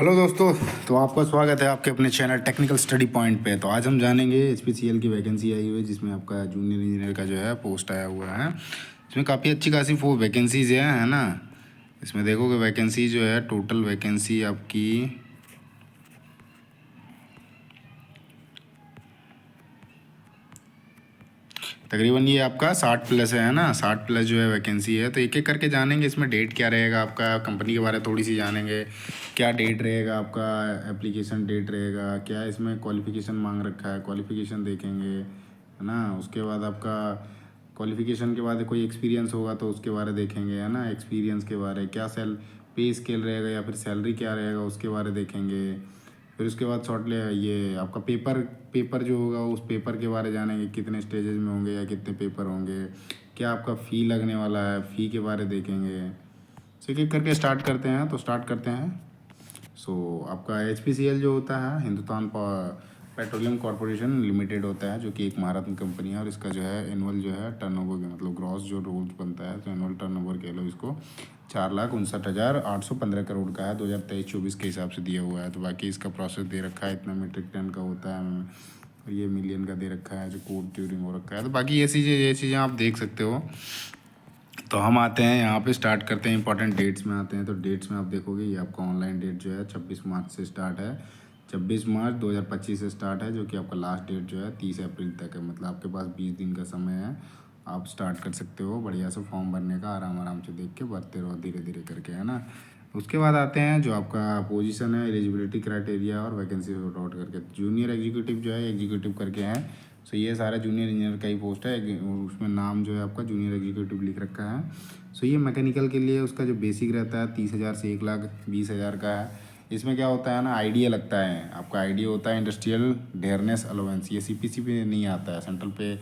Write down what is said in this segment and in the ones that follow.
Hello दोस्तों। तो आपका स्वागत है आपके अपने चैनल टेक्निकल स्टडी पॉइंट पे। तो आज हम जानेंगे एचपीसीएल की वैकेंसी आई हुई है जिसमें आपका जूनियर इंजीनियर का जो है पोस्ट आया हुआ है। इसमें काफ़ी अच्छी खासी वैकेंसीज है ना। इसमें देखोगे वैकेंसी जो है टोटल वैकेंसी आपकी तकरीबन ये आपका 60 प्लस है ना। 60 प्लस जो है वैकेंसी है। तो एक एक करके जानेंगे इसमें डेट क्या रहेगा आपका, कंपनी के बारे में थोड़ी सी जानेंगे। क्या डेट रहेगा आपका, एप्लीकेशन डेट रहेगा, क्या इसमें क्वालिफ़िकेशन मांग रखा है, क्वालिफ़िकेशन देखेंगे है ना। उसके बाद आपका क्वालिफ़िकेशन के बाद कोई एक्सपीरियंस होगा तो उसके बारे देखेंगे है ना। एक्सपीरियंस के बारे क्या पे स्केल रहेगा या फिर सैलरी क्या रहेगा उसके बारे देखेंगे। फिर उसके बाद ये आपका पेपर जो होगा उस पेपर के बारे जानेंगे, कितने स्टेजेस में होंगे या कितने पेपर होंगे, क्या आपका फ़ी लगने वाला है, फ़ी के बारे देखेंगे। एक एक करके स्टार्ट करते हैं। तो स्टार्ट करते हैं। आपका एचपीसीएल जो होता है हिंदुस्तान पेट्रोलियम कॉरपोरेशन लिमिटेड होता है, जो कि एक महारत्न कंपनी है। और इसका जो है एनुअल जो है टर्नओवर मतलब ग्रॉस जो रोज बनता है तो एनुअल टर्नओवर कह लो इसको 4,59,815 करोड़ का है 2023-24 के हिसाब से दिया हुआ है। तो बाकी इसका प्रोसेस दे रखा है, इतना मीट्रिक टन का होता है, ये मिलियन का दे रखा है, जो कोड ट्यूरिंग हो रखा है। तो बाकी ये चीज़ें आप देख सकते हो। तो हम आते हैं यहाँ पे, स्टार्ट करते हैं इंपॉर्टेंट डेट्स में आते हैं। तो डेट्स में आप देखोगे ये आपका ऑनलाइन डेट जो है 26 मार्च से स्टार्ट है। 26 मार्च 2025 से स्टार्ट है, जो कि आपका लास्ट डेट जो है 30 अप्रैल तक है। मतलब आपके पास 20 दिन का समय है, आप स्टार्ट कर सकते हो बढ़िया से फॉर्म भरने का। आराम आराम से देख के भरते रहो धीरे धीरे करके है ना। उसके बाद आते हैं जो आपका पोजीशन है, एलिजिबिलिटी क्राइटेरिया और वैकेंसी सॉर्ट आउट करके। जूनियर एग्जीक्यूटिव जो है एग्जीक्यूटिव करके हैं। ये सारा जूनियर इंजीनियर का ही पोस्ट है और उसमें नाम जो है आपका जूनियर एग्जीक्यूटिव लिख रखा है। ये मैकेनिकल के लिए उसका जो बेसिक रहता है 30,000 से 1,20,000 का है। इसमें क्या होता है ना, आईडीए लगता है आपका। आईडीए होता है इंडस्ट्रियल डेयरनेस अलाउंस। ये सीपीसी पे नहीं आता है, सेंट्रल पे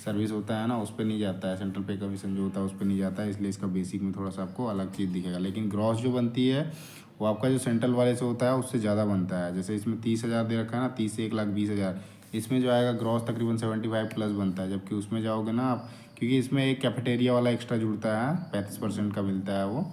सर्विस होता है ना उस पर नहीं जाता है। सेंट्रल पे कमीशन जो होता है उस पर नहीं जाता है, इसलिए इसका बेसिक में थोड़ा सा आपको अलग चीज़ दिखेगा। लेकिन ग्रॉस जो बनती है वो आपका जो सेंट्रल वाले से होता है उससे ज़्यादा बनता है। जैसे इसमें 30,000 दे रखा है ना, 30 से 1,20,000, इसमें जो आएगा ग्रॉस तकरीबन 75 प्लस बनता है। जबकि उसमें जाओगे ना आप, क्योंकि इसमें एक कैफेटेरिया वाला एक्स्ट्रा जुड़ता है, 35% का मिलता है वो।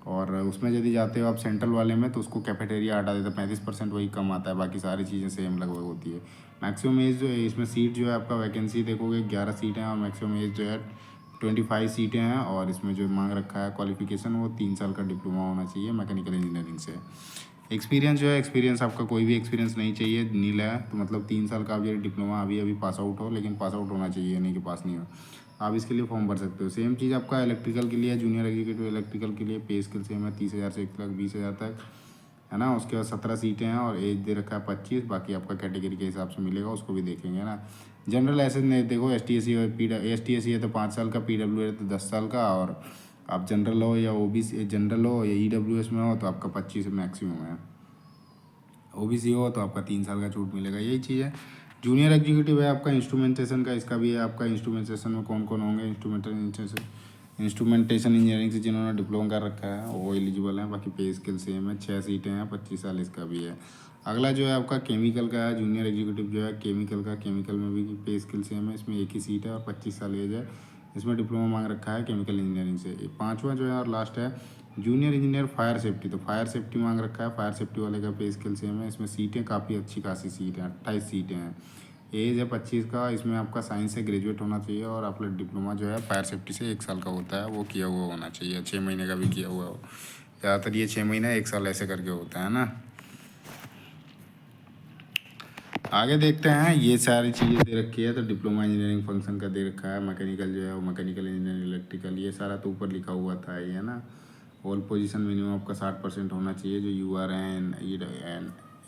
और उसमें यदि जाते हो आप सेंट्रल वाले में तो उसको कैफेटेरिया हटा देता है, 35% वही कम आता है, बाकी सारी चीज़ें सेम लगभग होती है। मैक्सिमम एज जो है इसमें सीट जो है आपका वैकेंसी देखोगे 11 सीटें हैं और मैक्सिमम एज जो है 25 सीटें हैं। और इसमें जो मांग रखा है क्वालिफिकेशन वो 3 साल का डिप्लोमा होना चाहिए मैकेनिकल इंजीनियरिंग से। एक्सपीरियंस जो है, एक्सपीरियंस आपका कोई भी एक्सपीरियंस नहीं चाहिए, नील है तो मतलब 3 साल का आप ये डिप्लोमा अभी अभी पास आउट हो, लेकिन पास आउट होना चाहिए, नहीं कि पास नहीं हो। आप इसके लिए फॉर्म भर सकते हो। सेम चीज़ आपका इलेक्ट्रिकल के लिए, जूनियर एग्जीक्यूटिव इलेक्ट्रिकल के लिए पे स्केल सेम है 30,000 से 1,20,000 तक है ना। उसके बाद 17 सीटें हैं और एज दे रखा है 25। बाकी आपका कैटेगरी के हिसाब से मिलेगा, उसको भी देखेंगे ना। जनरल ऐसे नहीं देखो, एस टी एस सी है तो 5 साल का, PW है तो 10 साल का। और आप जनरल हो या OBC, जनरल हो या EWS में हो तो आपका 25 मैक्सिमम है। OBC हो तो आपका 3 साल का छूट मिलेगा, यही चीज़ है। जूनियर एग्जीक्यूटिव है आपका इंस्ट्रूमेंटेशन का, इसका भी है आपका। इंस्ट्रूमेंटेशन में कौन कौन होंगे, इंस्ट्रूमेंटेशन इंजीनियरिंग से जिन्होंने डिप्लोमा कर रखा है वो एलिजिबल है। बाकी पे स्केल सेम है, 6 सीटें हैं, 25 साल इसका भी है। अगला जो है आपका केमिकल का है, जूनियर एग्जीक्यूटिव जो है केमिकल का। केमिकल में भी पे स्केल सेम है, इसमें एक ही सीट है और 25 साल एज है। इसमें डिप्लोमा मांग रखा है केमिकल इंजीनियरिंग से। पाँचवा जो है और लास्ट है जूनियर इंजीनियर फायर सेफ्टी। तो फायर सेफ्टी मांग रखा है, फायर सेफ्टी वाले का पे स्केल सेम है। इसमें सीटें काफ़ी अच्छी खासी सीट हैं, 28 सीटें हैं। एज है 25 का। इसमें आपका साइंस से ग्रेजुएट होना चाहिए और आपका डिप्लोमा जो है फायर सेफ्टी से 1 साल का होता है वो किया हुआ होना चाहिए, 6 महीने का भी किया हुआ हो। ज़्यादातर ये 6 महीने 1 साल ऐसे करके होता है ना। आगे देखते हैं, ये सारी चीज़ें दे रखी है। तो डिप्लोमा इंजीनियरिंग फंक्शन का दे रखा है। मैकेनिकल जो है वो मैकेनिकल इंजीनियरिंग, इलेक्ट्रिकल, ये सारा तो ऊपर लिखा हुआ था ये है ना। ऑल पोजीशन मिनिमम आपका 60% होना चाहिए। जो UR हैं,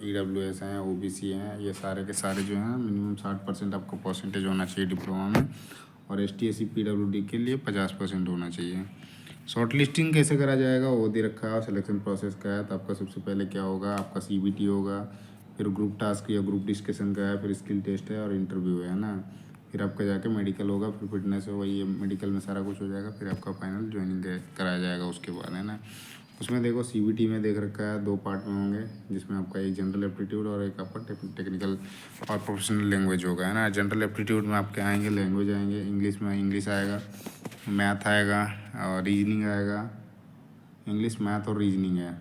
EWS हैं, OBC हैं, ये सारे के सारे जो हैं मिनिमम 60% आपको परसेंटेज होना चाहिए डिप्लोमा में। और ST SC PWD के लिए 50% होना चाहिए। शॉर्ट लिस्टिंग कैसे करा जाएगा वो दे रखा है। सिलेक्शन प्रोसेस का है। तो आपका सबसे पहले क्या होगा, आपका CBT होगा, फिर ग्रुप टास्क या ग्रुप डिस्कशन का है, फिर स्किल टेस्ट है और इंटरव्यू है ना। फिर आपका जाके मेडिकल होगा, फिर फिटनेस होगा, ये मेडिकल में सारा कुछ हो जाएगा। फिर आपका फाइनल ज्वाइनिंग कराया जाएगा उसके बाद है ना। उसमें देखो CBT में देख रखा है 2 पार्ट में होंगे, जिसमें आपका एक जनरल एप्टीट्यूड और एक आपका टेक्निकल और प्रोफेशनल लैंग्वेज होगा है ना। जनरल एप्टीट्यूड में आपके आएंगे लैंग्वेज आएंगे, इंग्लिश में इंग्लिश आएगा, मैथ आएगा और रीजनिंग आएगा। इंग्लिश, मैथ और रीजनिंग है।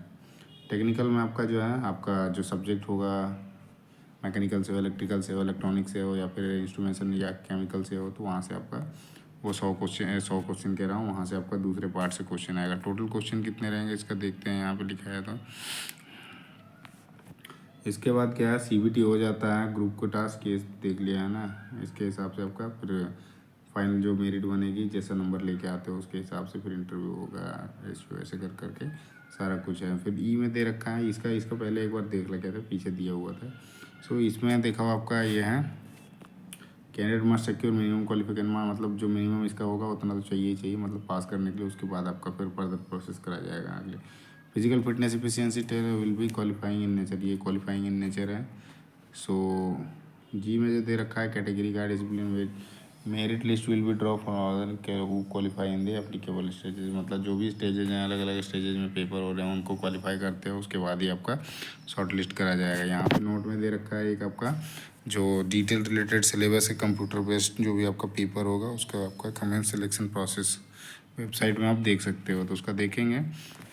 टेक्निकल में आपका जो है, आपका जो सब्जेक्ट होगा, मैकेनिकल से हो, इलेक्ट्रिकल से हो, इलेक्ट्रॉनिक से हो, या फिर इंस्ट्रूमेंटेशन या केमिकल से हो, तो वहाँ से आपका वो 100 क्वेश्चन कह रहा हूँ, वहाँ से आपका दूसरे पार्ट से क्वेश्चन आएगा। टोटल क्वेश्चन कितने रहेंगे इसका देखते हैं, यहाँ पे लिखा है। तो इसके बाद क्या है, सीबीटी हो जाता है, ग्रुप को टास्क केस देख लिया है ना, इसके हिसाब से आपका फिर फाइनल जो मेरिट बनेगी, जैसा नंबर लेके आते हो उसके हिसाब से फिर इंटरव्यू होगा, रेशियो ऐसे कर करके सारा कुछ है। फिर ई में दे रखा है, इसका पहले एक बार देख लगे थे, पीछे दिया हुआ था। सो इसमें देखा हो आपका ये है, candidate must secure minimum qualification, मतलब जो मिनिमम इसका होगा उतना तो चाहिए ही चाहिए, मतलब पास करने के लिए। उसके बाद आपका फिर फर्दर प्रोसेस करा जाएगा आगे। Physical fitness efficiency test will be qualifying in nature, ये क्वालिफाइंग इन नेचर है। सो जी में जो दे रखा है, कैटेगरी का discipline merit list will be draw for qualify in the applicable stages, मतलब जो भी स्टेजेज हैं, अलग अलग स्टेजेज में पेपर हो रहे हैं, उनको क्वालिफाई करते हैं, उसके बाद ही आपका शॉर्ट लिस्ट करा जाएगा। यहाँ पे नोट में दे रखा है एक आपका जो डिटेल रिलेटेड सिलेबस है, कंप्यूटर बेस्ड जो भी आपका पेपर होगा, उसका आपका कमेंट सिलेक्शन प्रोसेस वेबसाइट में आप देख सकते हो, तो उसका देखेंगे।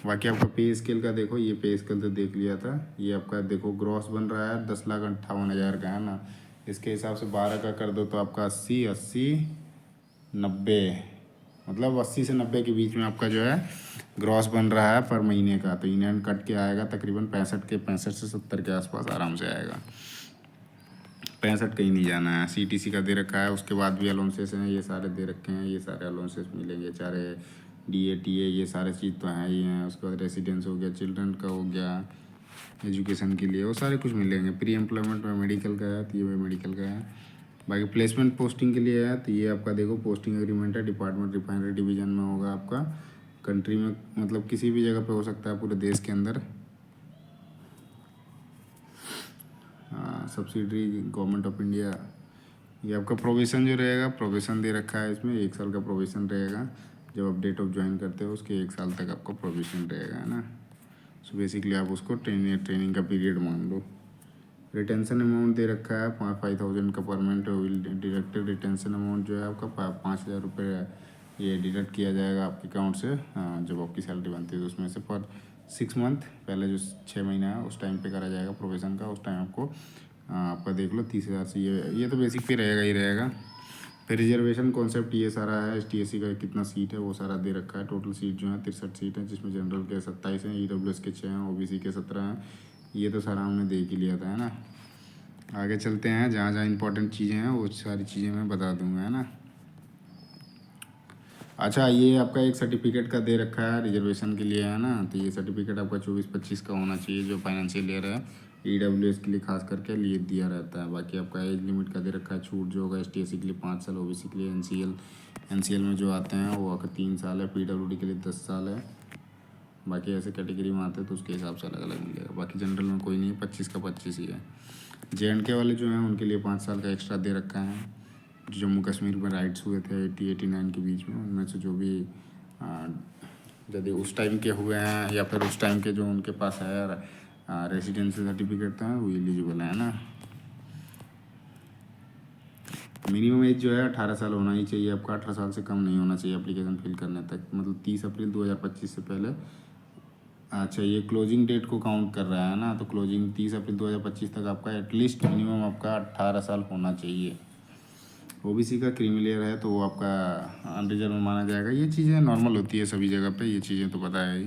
बाकी आपका पे स्केल का देखो, ये पे स्केल तो देख लिया था। ये आपका देखो ग्रॉस बन रहा है 10,58,000 का है ना, इसके हिसाब से 12 का कर दो तो आपका 80, 80, 90, मतलब 80 से 90 के बीच में आपका जो है ग्रॉस बन रहा है पर महीने का। तो इन हैंड कट के आएगा तकरीबन 65 से 70 के आसपास आराम से आएगा। 65 कहीं नहीं जाना है। सीटीसी का दे रखा है, उसके बाद भी अलाउंसेस हैं, ये सारे दे रखे हैं, ये सारे अलाउंसेस मिलेंगे, चाहे डीए टीए, ये सारे चीज़ तो हैं ही हैं। उसके बाद रेसिडेंस हो गया, चिल्ड्रन का हो गया, एजुकेशन के लिए वो सारे कुछ मिलेंगे। प्री एम्प्लॉयमेंट में मेडिकल का है, तो ये मेडिकल का है। बाकी प्लेसमेंट पोस्टिंग के लिए है, तो ये आपका देखो पोस्टिंग एग्रीमेंट है, डिपार्टमेंट रिफाइनरी डिवीजन में होगा आपका, कंट्री में मतलब किसी भी जगह पे हो सकता है पूरे देश के अंदर। Subsidiary government of India. ये आपका प्रोविज़न जो रहेगा, प्रोविज़न दे रखा है इसमें, 1 साल का प्रोविज़न रहेगा। जब आप डेट ऑफ ज्वाइन करते हो उसके 1 साल तक आपका प्रोविज़न रहेगा, है ना। सो बेसिकली आप उसको ट्रेनिंग का पीरियड मान लो। रिटेंशन अमाउंट दे रखा है 5,000 का permanent will deducted. Retention amount जो है आपका 5,000 रुपये ये डिडक्ट किया जाएगा आपके अकाउंट से, जब आपकी सैलरी बनती है तो उसमें से पर 6 मंथ पहले जो 6 महीना है उस टाइम पे करा जाएगा प्रोविज़न का। उस टाइम आपको आपका देख लो 30,000 से, ये तो बेसिक पे रहेगा ही रहेगा। फिर रिजर्वेशन कॉन्सेप्ट ये सारा है, एसटीएससी का कितना सीट है वो सारा दे रखा है। टोटल सीट जो है 63 सीट है, जिसमें जनरल के 27 हैं, ईडब्ल्यूएस के 6 हैं, ओबीसी के 17 हैं। ये तो सारा हमने देख ही लिया था, है ना। आगे चलते हैं, जहाँ जहाँ इंपॉर्टेंट चीज़ें हैं वो सारी चीज़ें मैं बता दूंगा, है ना। अच्छा, ये आपका एक सर्टिफिकेट का दे रखा है रिजर्वेशन के लिए, है ना। तो ये सर्टिफिकेट आपका 24-25 का होना चाहिए, जो फाइनेंशियल ईयर है ईडब्ल्यूएस के लिए खास करके लिए दिया रहता है। बाकी आपका एज लिमिट का दे रखा है, छूट जो होगा एसटीएससी के लिए 5 साल, ओबीसी के लिए एनसीएल में जो आते हैं वो आपका 3 साल है, पीडब्ल्यूडी के लिए 10 साल है। बाकी ऐसे कैटेगरी में आते हैं तो उसके हिसाब से अलग अलग मिलेगा। बाकी जनरल में कोई नहीं है, 25 का 25 ही है। जेएंडके वाले जो हैं उनके लिए 5 साल का एक्स्ट्रा दे रखा है। जो जम्मू कश्मीर में राइट्स हुए थे 80-89 के बीच में, उनमें से जो भी यदि उस टाइम के हुए हैं या फिर उस टाइम के जो उनके पास है रेसिडेंसी सर्टिफिकेट था वो एलिजिबल है ना। मिनिमम एज जो है 18 साल होना ही चाहिए आपका, 18 साल से कम नहीं होना चाहिए एप्लीकेशन फिल करने तक, मतलब 30 अप्रैल 2025 से पहले। अच्छा, ये क्लोजिंग डेट को काउंट कर रहा है ना, तो क्लोजिंग 30 अप्रैल 2025 तक आपका एटलीस्ट मिनिमम आपका 18 साल होना चाहिए। ओबीसी का क्रीमी लेयर है तो वो आपका अनरिजर्व माना जाएगा। ये चीज़ें नॉर्मल होती है सभी जगह पे, ये चीज़ें तो पता है ही।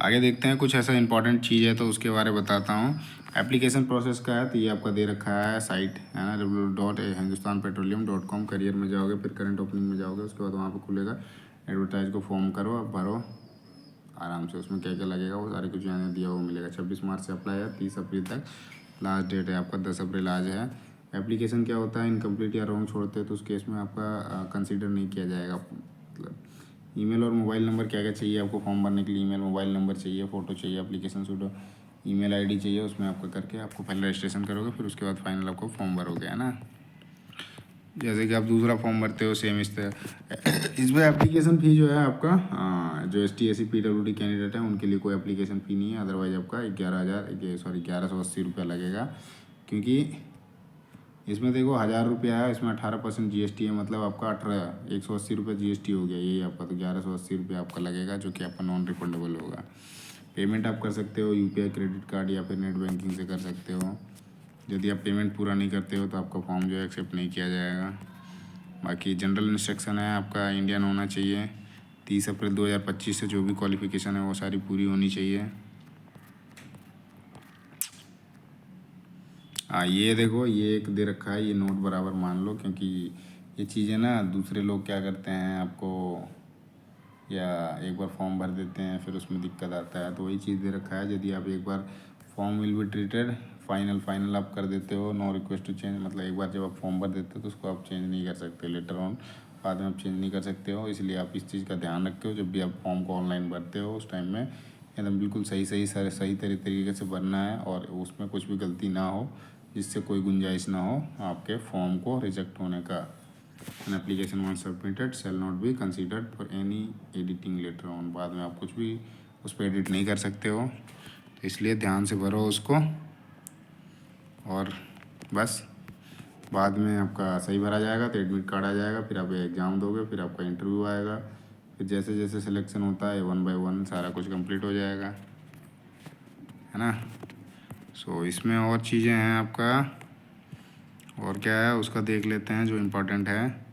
आगे देखते हैं, कुछ ऐसा इंपॉर्टेंट चीज़ है तो उसके बारे में बताता हूँ। एप्लीकेशन प्रोसेस का है, तो ये आपका दे रखा है साइट, है ना, www.hindustanpetroleum.com। करियर में जाओगे, फिर करंट ओपनिंग में जाओगे, उसके बाद वहाँ पे खुलेगा एडवर्टाइज को फॉर्म करो, अब भरो आराम से। उसमें क्या क्या लगेगा वो सारे कुछ यहाँ दिया हुआ मिलेगा। 26 मार्च से अप्लाई है, 30 अप्रैल तक लास्ट डेट है आपका, 10 अप्रैल आज है। एप्लीकेशन क्या होता है, इनकम्प्लीट या रॉन्ग छोड़ते हैं तो उस केस में आपका कंसिडर नहीं किया जाएगा। मतलब ईमेल और मोबाइल नंबर क्या क्या चाहिए आपको फॉर्म भरने के लिए, ईमेल मोबाइल नंबर चाहिए, फ़ोटो चाहिए, एप्लीकेशन सूडो ईमेल आईडी चाहिए, उसमें आपका करके आपको पहले रजिस्ट्रेशन करोगे, फिर उसके बाद फाइनल आपको फॉर्म भरोगे, है ना। जैसे कि आप दूसरा फॉर्म भरते हो सेम इस तरह। इसमें एप्लीकेशन फ़ी जो है आपका जो एसटीएससी पीडब्ल्यूडी कैंडिडेट है उनके लिए कोई एप्लीकेशन फ़ी नहीं है, अदरवाइज आपका 11,080 रुपया लगेगा। क्योंकि इसमें देखो 1000 रुपया है, इसमें 18% GST है, मतलब आपका 180 रुपये GST हो गया। यही आपका तो 1180 रुपये आपका लगेगा, जो कि आपका नॉन रिफंडेबल होगा। पेमेंट आप कर सकते हो UPI, क्रेडिट कार्ड या फिर नेट बैंकिंग से कर सकते हो। यदि आप पेमेंट पूरा नहीं करते हो तो आपका फॉर्म जो है एक्सेप्ट नहीं किया जाएगा। बाकी जनरल इंस्ट्रक्शन है, आपका इंडियन होना चाहिए। 30 अप्रैल 2025 से जो भी क्वालिफ़िकेशन है वो सारी पूरी होनी चाहिए। हाँ, ये देखो, ये एक दे रखा है, ये नोट बराबर मान लो, क्योंकि ये चीज़ें ना दूसरे लोग क्या करते हैं आपको, या एक बार फॉर्म भर देते हैं फिर उसमें दिक्कत आता है, तो वही चीज़ दे रखा है। यदि आप एक बार form will be treated final आप कर देते हो, नो रिक्वेस्ट टू चेंज, मतलब एक बार जब आप फॉर्म भर देते हो तो उसको आप चेंज नहीं कर सकते, लेटर ऑन बाद में आप चेंज नहीं कर सकते हो। इसलिए आप इस चीज़ का ध्यान रखते हो, जब भी आप फॉर्म को ऑनलाइन भरते हो उस टाइम में एकदम बिल्कुल सही तरीके से भरना है, और उसमें कुछ भी गलती ना हो, जिससे कोई गुंजाइश ना हो आपके फॉर्म को रिजेक्ट होने का। An application once submitted shall not be considered for any editing later on। बाद में आप कुछ भी उस पर एडिट नहीं कर सकते हो, तो इसलिए ध्यान से भरो उसको। और बस बाद में आपका सही भरा जाएगा तो एडमिट कार्ड आ जाएगा, फिर आप एग्ज़ाम दोगे, फिर आपका इंटरव्यू आएगा, फिर जैसे जैसे सिलेक्शन होता है 1 by 1 सारा कुछ कंप्लीट हो जाएगा, है ना। सो इसमें और चीज़ें हैं आपका, और क्या है उसका देख लेते हैं जो इम्पोर्टेंट है।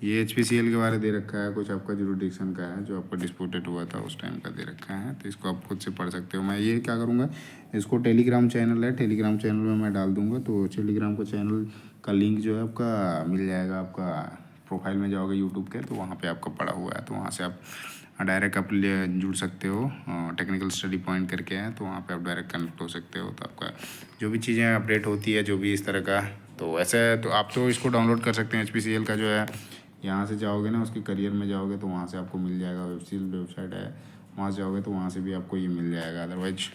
ये HPCL के बारे दे रखा है, कुछ आपका जुरिडिक्शन का है, जो आपका डिस्प्यूटेड हुआ था उस टाइम का दे रखा है, तो इसको आप खुद से पढ़ सकते हो। मैं ये क्या करूँगा, इसको टेलीग्राम चैनल है, टेलीग्राम चैनल में मैं डाल दूँगा, तो टेलीग्राम का चैनल का लिंक जो है आपका मिल जाएगा। आपका प्रोफाइल में जाओगे यूट्यूब के, तो वहाँ पर आपका पड़ा हुआ है, तो वहाँ से आप डायरेक्ट आप जुड़ सकते हो। टेक्निकल स्टडी पॉइंट करके है, तो वहाँ पे आप डायरेक्ट कनेक्ट हो सकते हो। तो आपका जो भी चीज़ें अपडेट होती है, जो भी इस तरह का, तो वैसे तो आप तो इसको डाउनलोड कर सकते हैं। HPCL का जो है, यहाँ से जाओगे ना, उसके करियर में जाओगे तो वहाँ से आपको मिल जाएगा। वेबसाइट है, वहाँ से जाओगे तो वहाँ से भी आपको ये मिल जाएगा। अदरवाइज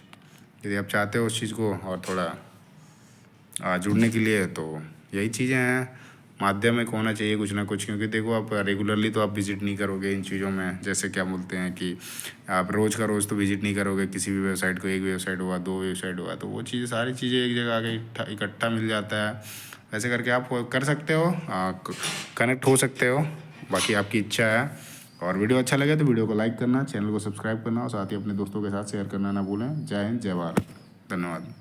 यदि आप चाहते हो उस चीज़ को और थोड़ा जुड़ने के लिए, तो यही चीज़ें हैं। माध्यम एक होना चाहिए कुछ ना कुछ, क्योंकि देखो आप रेगुलरली तो आप विज़िट नहीं करोगे इन चीज़ों में। जैसे क्या बोलते हैं कि आप रोज़ का रोज़ तो विज़िट नहीं करोगे किसी भी वेबसाइट को। एक वेबसाइट हुआ, 2 वेबसाइट हुआ, तो वो चीज़ें सारी चीज़ें एक जगह आके इकट्ठा मिल जाता है। ऐसे करके आप कर सकते हो, कनेक्ट हो सकते हो, बाकी आपकी इच्छा है। और वीडियो अच्छा लगे तो वीडियो को लाइक करना, चैनल को सब्सक्राइब करना, और साथ ही अपने दोस्तों के साथ शेयर करना ना भूलें। जय हिंद, जय भारत, धन्यवाद।